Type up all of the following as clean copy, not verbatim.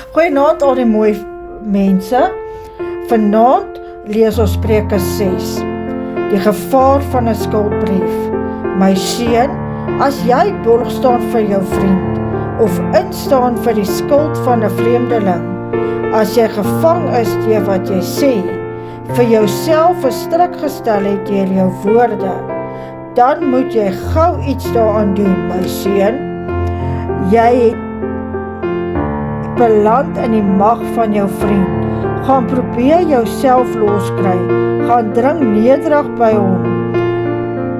Goeienaand al die mooi mense. Vanaand lees ons Spreuke 6. Die gevaar van 'n skuldbrief. My seun, as jy borg staan vir jou vriend, of instaan vir die skuld van 'n vreemdeling, as jy gevang is deur wat jy sê, vir jouself 'n stryk gestel het deur jou woorde, dan moet jy gou iets daaraan doen, my seun. Jy het beland in die mag van jou vriend. Gaan probeer jouself loskry. Gaan dring nederig by hom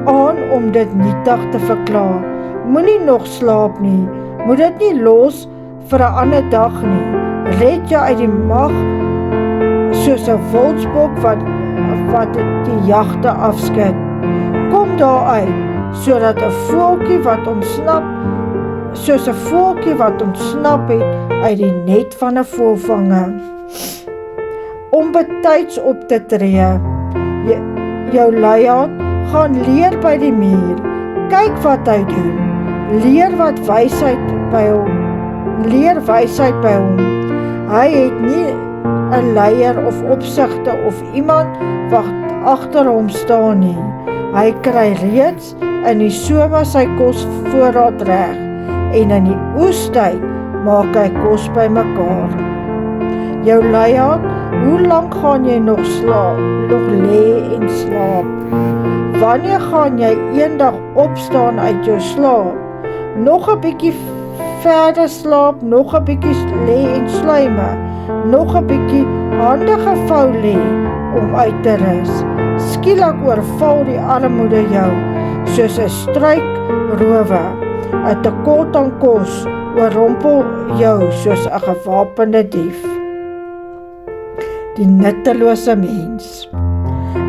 aan om dit nietig te verklaar. Moenie nog slaap nie. Moet dit nie los vir 'n ander dag nie. Red jou uit die mag soos 'n wildsbok wat die jagte afskud. Kom daaruit, sodat 'n voeltjie wat ontsnap het uit die net van 'n voëlvanger. Om betyds op te tree. Jou luiaard, gaan leer by die muur. Kyk wat hy doen. Leer wysheid by hom. Hy het nie 'n leier of opsigter of iemand wat agter hom staan nie. Hy kry reeds in die somer sy kosvoorraad reg, en in die oestyd maak hy kos bymekaar. Jou luiaard, hoe lank gaan jy nog lê en slaap? Wanneer gaan jy eendag opstaan uit jou slaap? Nog 'n bietjie verder slaap, nog 'n bietjie lê en sluimer, nog 'n bietjie hande gevou lê om uit te rus. Skielik oorval die armoede jou, soos 'n struikrower. 'n tekort aan kos oorrompel jou soos 'n gewapende dief. Die nuttelose mens.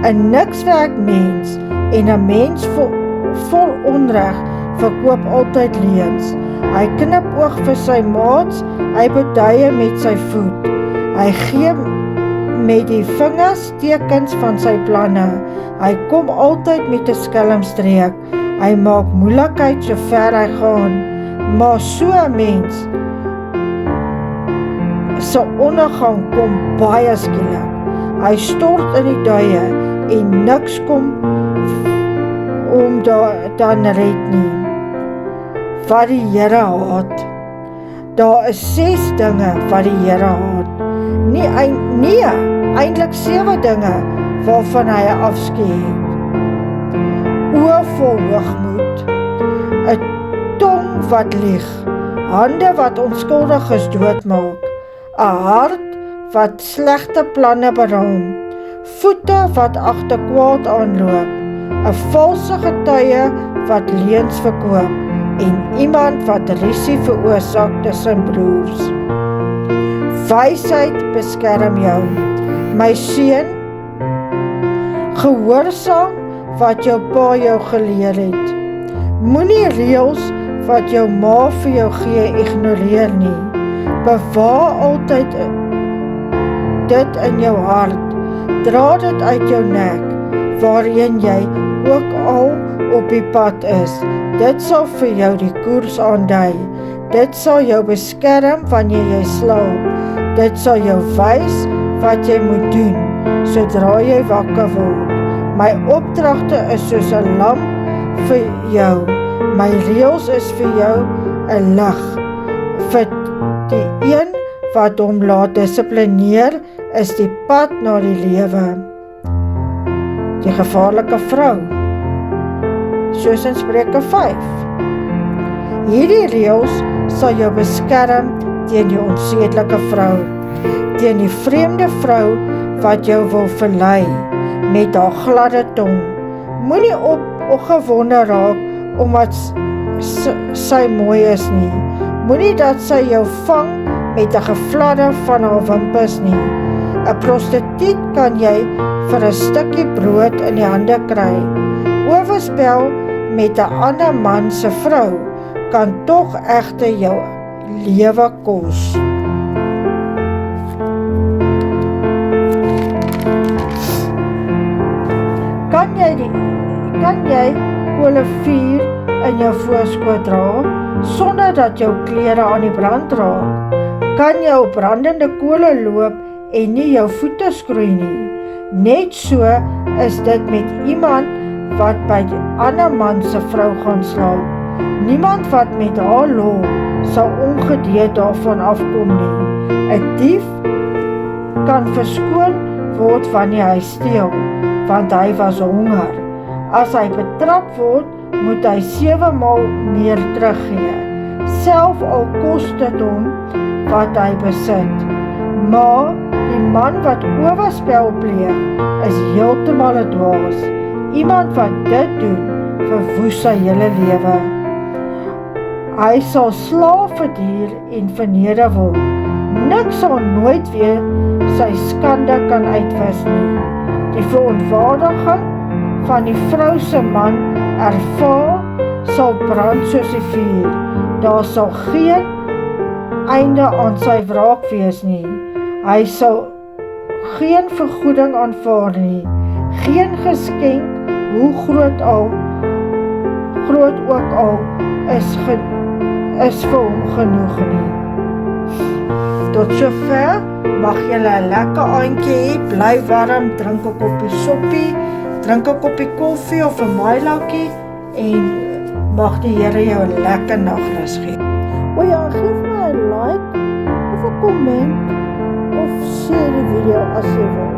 'n nikswerk mens en 'n mens vol onreg verkoop altyd leuns. Hy knip oog vir sy maats, hy beduie met sy voet. Hy gee met die vingers tekens van sy planne. Hy kom altyd met 'n skelmstreek. Hy maak moeilikheid so ver hy gaan. Maar so 'n mens sy ondergang kom baie skielik. Hy stort in die duie en niks kom om dan red nie. Wat die Here haat. Daar is 6 dinge wat die Here haat. Nee, eintlik 7 dinge waarvan hy 'n afskeid het. Oë vol hoogmoed, 'n tong wat lieg, hande wat onskuldiges doodmaak, 'n hart wat slegte planne beraam, voete wat agter kwaad aanloop, 'n valse getuie wat leuns verkoop, en iemand wat rusie veroorsaak tussen broers. Wysheid beskerm jou. My seun, gehoorsaam wat jou pa jou geleer het. Moenie reëls wat jou ma vir jou gee ignoreer nie. Bewaar altyd dit in jou hart. Dra dit uit jou nek, waarheen jy ook al op die pad is. Dit sal vir jou die koers aandui. Dit sal jou beskerm wanneer jy slaap. Dit sal jou wys wat jy moet doen, sodra jy wakker word. My opdragte is soos 'n lamp vir jou. My reëls is vir jou 'n lig. Vir die een wat hom laat dissiplineer, is die pad na die lewe. Die gevaarlike vrou, soos in Spreuke 5. Hierdie reëls sal jou beskerm teen die onsedelike vrou, teen die vreemde vrou wat jou wil verlei met haar gladde tong. Moenie opgewonde raak omdat sy mooi is nie. Moenie dat sy jou vang met 'n gefladder van haar wimpers nie. 'n Prostituut kan jy vir 'n stukkie brood in die hande kry. Oorspel met 'n ander man se vrou kan tog egter jou lewe kos. Kan jy kolevuur in jou voorskoot dra, sonder dat jou klere aan die brand raak? Kan jy op brandende kole loop en nie jou voete skroei nie. Net so is dit met iemand wat by die ander man se vrou gaan slaap. Niemand wat met haar lol sal ongedeerd daarvan afkom nie. 'n Dief kan verskoon word wanneer hy steel, want hy was honger. As hy betrap word, moet hy 7 maal meer teruggee, self al kos dit hom wat hy besit. Maar die man wat oorspel pleeg, is heeltemal 'n dwaas. Iemand wat dit doen, verwoes sy hele lewe. Hy sal slaaf verdier en verneder word. Niks sal nooit weer sy skande kan uitwis nie. Die verontwaardiging van die vrou se man ervaar sal brand soos 'n vuur. Daar sal geen einde aan sy wraak wees nie. Hy sal geen vergoeding aanvaar nie. Geen geskenk, hoe groot ook al is vir hom genoeg nie. Tot sover, mag julle 'n lekker aandjie hê, bly warm, drink 'n koppie soppie, drink 'n koppie koffie of 'n mailakkie en mag die Here jou 'n lekker nagrus gee. O ja, geef my 'n like of 'n komment of share die video as jy wil.